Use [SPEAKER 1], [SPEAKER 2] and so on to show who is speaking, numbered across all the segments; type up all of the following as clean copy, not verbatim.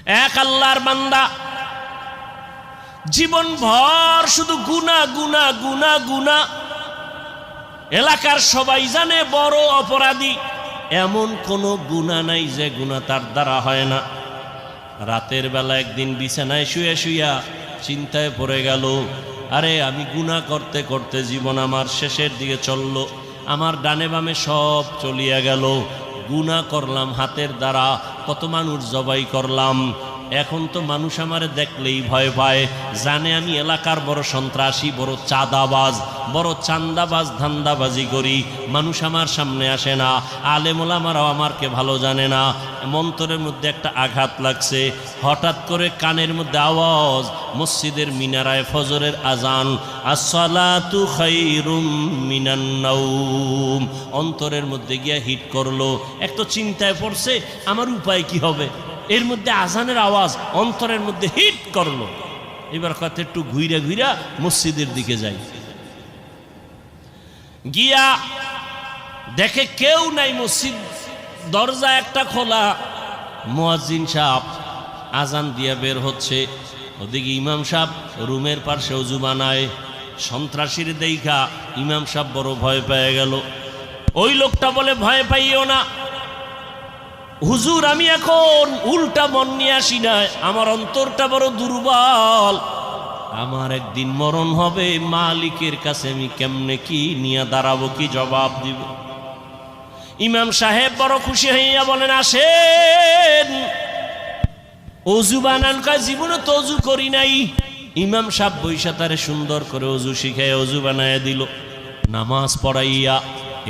[SPEAKER 1] এক আল্লাহর বান্দা জীবন ভর শুধু গুনাহ গুনাহ গুনাহ গুনাহ। এলাকার সবাই জানে বড় অপরাধী, এমন কোনো গুনাহ নাই যে গুনাহ তার দ্বারা হয় না। রাতের বেলা একদিন বিছানায় শুয়ে শুইয়া চিন্তায় পড়ে গেল, আরে আমি গুনাহ করতে করতে জীবন আমার শেষের দিকে চলল, আমার ডানে বামে সব চলিয়া গেল। গুনাহ করলাম হাতের দ্বারা, কত মানুষ জবাই করলাম। এখন তো মানুষ আমারে দেখলেই ভয় পায়, জানে আমি এলাকার বড় সন্ত্রাসী, বড় চাঁদাবাজ, বড় চান্দাবাজ, ধান্দাবাজি করি। মানুষ আমার সামনে আসে না, আলেম ওলামারাও আমারকে ভালো জানে না। মন্তরের মধ্যে একটা আঘাত লাগছে, হঠাৎ করে কানের মধ্যে আওয়াজ, মসজিদের মিনারায় ফজরের আজান, আসসালাতু খায়রুম মিনান নাওম। অন্তরের মধ্যে গিয়া হিট করলো। এক তো চিন্তায় পড়ছে আমার উপায় কি হবে, এর মধ্যে আজানের আওয়াজ অন্তরের মধ্যে হিট করলো। এবার কথা একটু ঘুইরা ঘুইরা মসজিদের দিকে যাই, গিয়া দেখে কেউ নাই, মসজিদ দরজা একটা খোলা। মুয়াজ্জিন সাহেব আজান দিয়া বের হচ্ছে, ওদিকে ইমাম সাহেব রুমের পাশে ওযু বানায়। সন্ত্রাসীর দেখা ইমাম সাহেব বড় ভয় পেয়ে গেল। ওই লোকটা বলে, ভয় পাইও না হুজুর, আমি এখন উল্টা মন নিয়ে আসি না, আমার অন্তরটা বড় দুর্বল। আমার একদিন মরণ হবে, মালিকের কাছে আমি কেমনে কি নিয়ে দাঁড়াবো, কি জবাব দিব। ইমাম সাহেব বড় খুশি হইয়া বলেন, আসেন অজু বানান। কয় জীবনে তো অজু করি নাই। ইমাম সাহেব বৈশা তারে সুন্দর করে অজু শিখায় অজু বানায় দিল, নামাজ পড়াইয়া।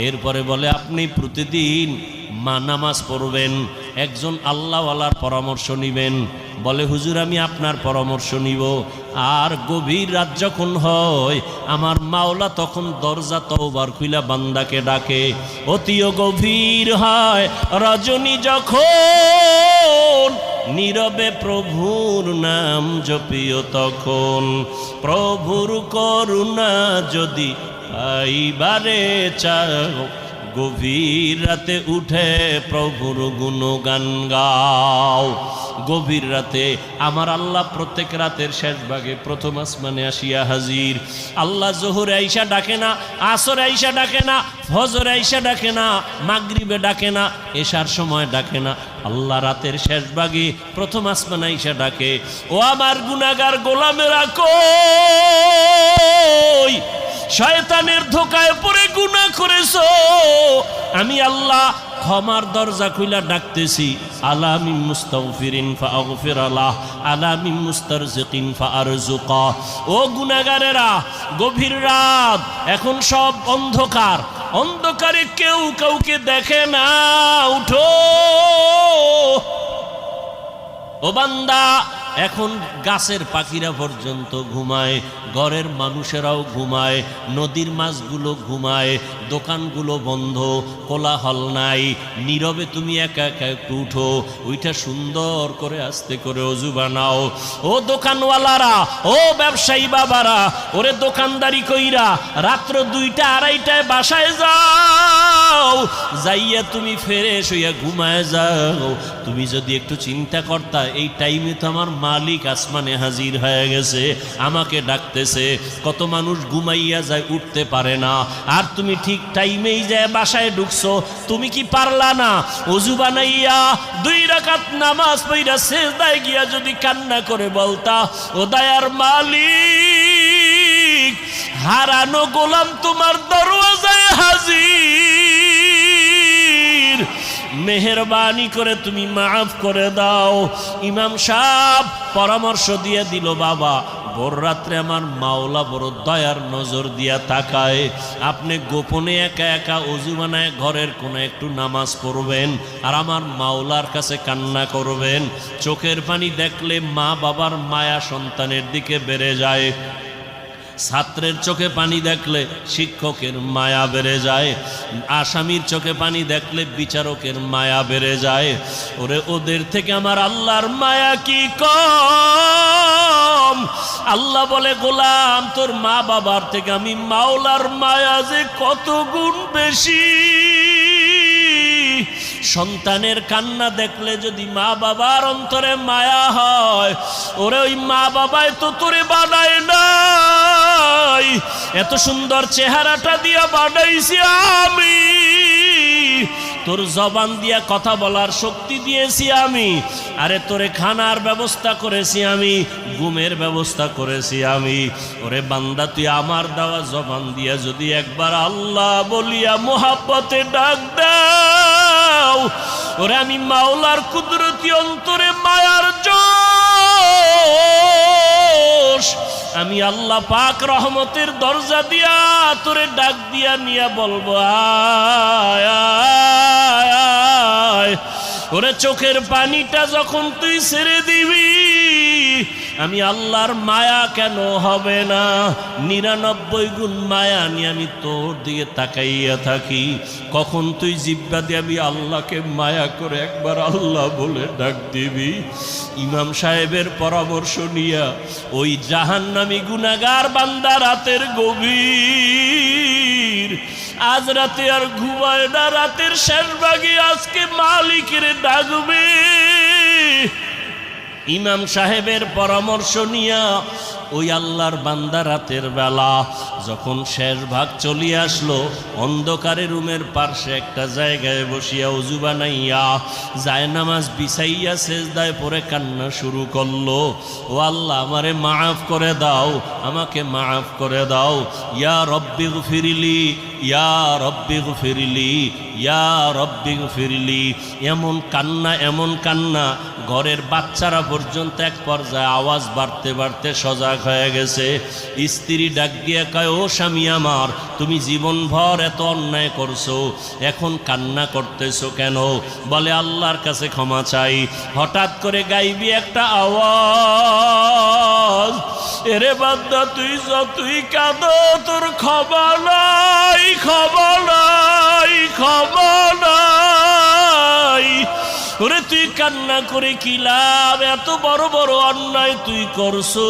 [SPEAKER 1] এরপরে বলে, আপনি প্রতিদিন নামাজ পড়বেন, একজন আল্লাহওয়ালার পরামর্শ নিবেন। বলে, হুজুর আমি আপনার পরামর্শ নিব। আর গভীর রাত যখন হয়, আমার মাওলা তখন দরজা তওবার খুইলা বান্দাকে ডাকে। অতিও গভীর হয় রজনী যখন, নীরবে প্রভুর নাম জপিও তখন। প্রভুর করুণা যদি পাইবারে চাও, গভীর রাতে উঠে প্রভুর গুণগান গাও। গভীর রাতে আমার আল্লাহ প্রত্যেক রাতের শেষ ভাগে প্রথম আসমানে আসিয়া হাজির। আল্লাহ জোহরে আইসা ডাকে না, আসরে আইসা ডাকে না, ফজরে আইসা ডাকে না, মাগরিবে ডাকে না, এশার সময় ডাকে না। আল্লাহ রাতের শেষ ভাগে প্রথম আসমানে আইসা ডাকে, ও আমার গুনাহগার গোলামেরা কই, শয়তানের ধোকায় পড়ে গুনাহ করেছো, আমি আল্লাহ ক্ষমার দরজা খুইলা ডাকতেছি। আলা মিন মুস্তাগফিরিন ফাগফির লাহ, আলা মিন মুস্তারজিকিন ফারজুকা। ও গুনাহগারেরা, গভীর রাত, এখন সব অন্ধকার, অন্ধকারে কেউ কাউকে দেখে না, উঠো ও বান্দা। এখন গাছের পাখিরা পর্যন্ত ঘুমায়, ঘরের মানুষেরাও ঘুমায়, নদীর মাছগুলো ঘুমায়, দোকানগুলো বন্ধ, কোলাহল নাই, নীরবে তুমি একা একা একটু উঠো, ওইটা সুন্দর করে আস্তে করে অজু বানাও। ও দোকানওয়ালারা, ও ব্যবসায়ী বাবারা, ওরে দোকানদারি কইরা রাত্র 2টা 2:30টায় বাসায় যাও, যাইয়া তুমি ফ্রেশ হইয়া ঘুমায় যাও। তুমি যদি একটু চিন্তা করতা, এই টাইমে তো আমার মালিক আসমানে হাজির হয়ে গেছে, আমাকে ডাকতেছে। কত মানুষ ঘুমাইয়া যায়, উঠতে পারে না, আর তুমি ঠিক টাইমেই যায় বাসায় ঢুকছো। তুমি কি পারলা না ওযু বানাইয়া 2 রাকাত নামাজ পড়া সিজদায় গিয়া যদি কান্না করে বলতা, ও দয়ার মালিক, হারানো গোলাম তোমার দরওয়াজায় হাজির, মেহেরবানি করে তুমি মাফ করে দাও। ইমাম সাহেব পরামর্শ দিয়ে দিল, বাবা ভোর রাত্রে আমার মাওলা বড় দয়ার নজর দিয়া তাকায়, আপনি গোপনে একা একা অজু বানায় ঘরের কোণে একটু নামাজ পড়বেন, আর আমার মাওলার কাছে কান্না করবেন। চোখের পানি দেখলে মা বাবার মায়া সন্তানের দিকে বেড়ে যায়, ছাত্রের চোখে পানি দেখলে শিক্ষকের মায়া বেড়ে যায়, আসামির চোখে পানি দেখলে বিচারকের মায়া বেড়ে যায়। ওরে ওদের থেকে আমার আল্লাহর মায়া কি কম? আল্লাহ বলে, গোলাম তোর মা বাবার থেকে আমি মাওলার মায়া যে কত গুণ বেশি। সন্তানের কান্না দেখলে যদি মা বাবার অন্তরে মায়া হয়, ওরে ওই মা বাবাই তো তোরে বানায় নাই, এত সুন্দর চেহারাটা দিয়া বানাইছি আমি, তোর জবান দিয়া কথা বলার শক্তি দিয়েছি আমি, আরে তোরে খানার ব্যবস্থা করেছি আমি, ঘুমের ব্যবস্থা করেছি আমি। ওরে বান্দা, তুই আমার দেওয়া জবান দিয়া যদি একবার আল্লাহ বলিয়া মোহাব্বতে ডাক দাও, ওরে আমি মাওলার কুদরতি অন্তরে মায়ার জোশ, আমি আল্লাহ পাক রহমতের দরজা দিয়া তোরে ডাক দিয়া নিয়া বলবো আয় আয় আয়। ওরে চোখের পানিটা যখন তুই ছেড়ে দিবি, আমি আল্লাহর মায়া কেন হবে না? 99 গুণ মায়া নিয়ে আমি তোর দিকে তাকাইয়া থাকি। কখন তুই জিব্বা দিয়ে আমি আল্লাহকে মায়া করে একবার আল্লাহ বলে ডাক দিবি? ইমাম সাহেবের পরামর্শ নিয়া ওই জাহান্নামী গুনাহগার বান্দা রাতের গভীর, আজ রাতে আর ঘুমায় না, রাতের শেষ ভাগে আজকে মালিকের ডাকবে। ইমাম সাহেবের পরামর্শ নিয়া ওই আল্লাহর বান্দা রাতের বেলা যখন শেষ ভাগ চলিয়ে আসলো, অন্ধকারে রুমের পার্শ্বে একটা জায়গায় বসিয়া উজু বানাইয়া জায়নামাজ বিছাইয়া সেজদায় পড়ে কান্না শুরু করলো। ও আল্লাহ, আমারে মাফ করে দাও, আমাকে মাফ করে দাও, ইয়া রব্বি গফিরলি, ইয়া রব্বি গফিরলি, ইয়া রব্বি গফিরলি। এমন কান্না, এমন কান্না, ঘরের বাচ্চারা পর্যন্ত এক পর্যায়ে আওয়াজ বাড়তে বাড়তে সজাগ হয়ে গেছে। স্ত্রী ডাক দিয়ে কয়, ও স্বামী আমার, তুমি জীবনভর এত অন্যায় করছো, এখন কান্না করতেছো কেন? বলে আল্লাহর কাছে ক্ষমা চাই। হঠাৎ করে গাইবি একটা আওয়াজ, এরে বান্দা তুই যতই কাঁদো তোর ক্ষমা নাই, ক্ষমা নাই, ক্ষমা নাই। ওরে তুই কান্না করে কি লাভ? এত বড় বড় অন্যায় তুই করছো।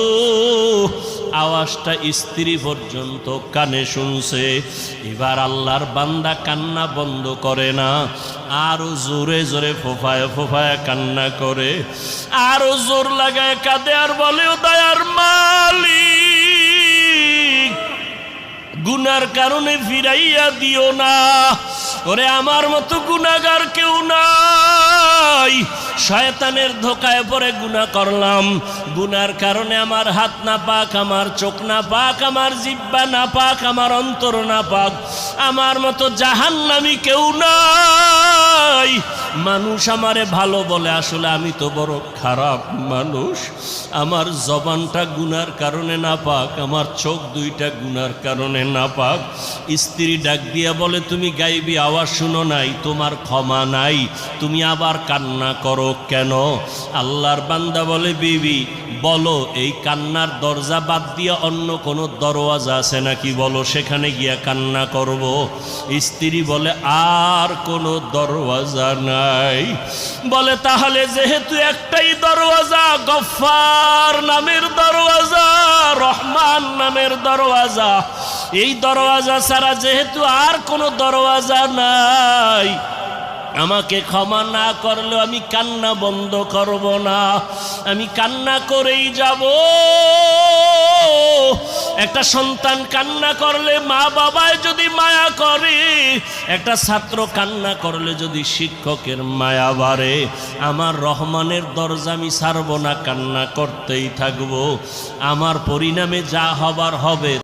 [SPEAKER 1] আওয়াজটা স্ত্রী পর্যন্ত কানে শুনছে। এবার আল্লাহর বান্দা কান্না বন্ধ করে না, আরো জোরে জোরে ফোফায় ফোফায় কান্না করে, আরো জোর লাগায় কাঁদে আর বলে, ও দয়ার মালিক, গুনার কারণে ফিরাইয়া দিও না। ওরে আমার মতো গুনাহগার কেউ নাই, শয়তানের ধোকায় পড়ে গুনাহ করলাম, গুনার কারণে আমার হাত না পাক, আমার চোখ না পাক, আমার জিহ্বা না পাক, আমার অন্তর না পাক, আমার মতো জাহান্নামী কেউ নাই। মানুষ আমারে ভালো বলে, আসলে আমি তো বড় খারাপ মানুষ। আমার জবানটা গুনার কারণে না পাক, আমার চোখ দুইটা গুনার কারণে না পাক। স্ত্রী ডাক দিয়া বলে, তুমি গাইবি আওয়াজ শুনো নাই? তোমার ক্ষমা নাই, তুমি আবার কান্না করো কেন? আল্লাহর বান্দা বলে, বিবি বলো, এই কান্নার দরজা বাদ দিয়া অন্য কোনো দরওয়াজা আছে নাকি? বলো, সেখানে গিয়া কান্না করব। স্ত্রী বলে, আর কোনো দরওয়াজা নাই। বলে, তাহলে যেহেতু একটাই দরওয়াজা, গফফার নামের দরওয়াজা, রহমান নামের দরওয়াজা, এই দরওয়াজা ছাড়া যেহেতু আর কোনো দরওয়াজা নাই, আমাকে ক্ষমা না করলেও আমি কান্না বন্ধ করব না, আমি কান্না করেই যাব। একটা সন্তান কান্না করলে মা বাবায় যদি মায়া করে, একটা ছাত্র কান্না করলে যদি শিক্ষকের মায়া বাড়ে, আমার রহমানের দরজা আমি ছাড়ব না, কান্না করতেই থাকবো। আমার পরিণামে যা হবার হবে।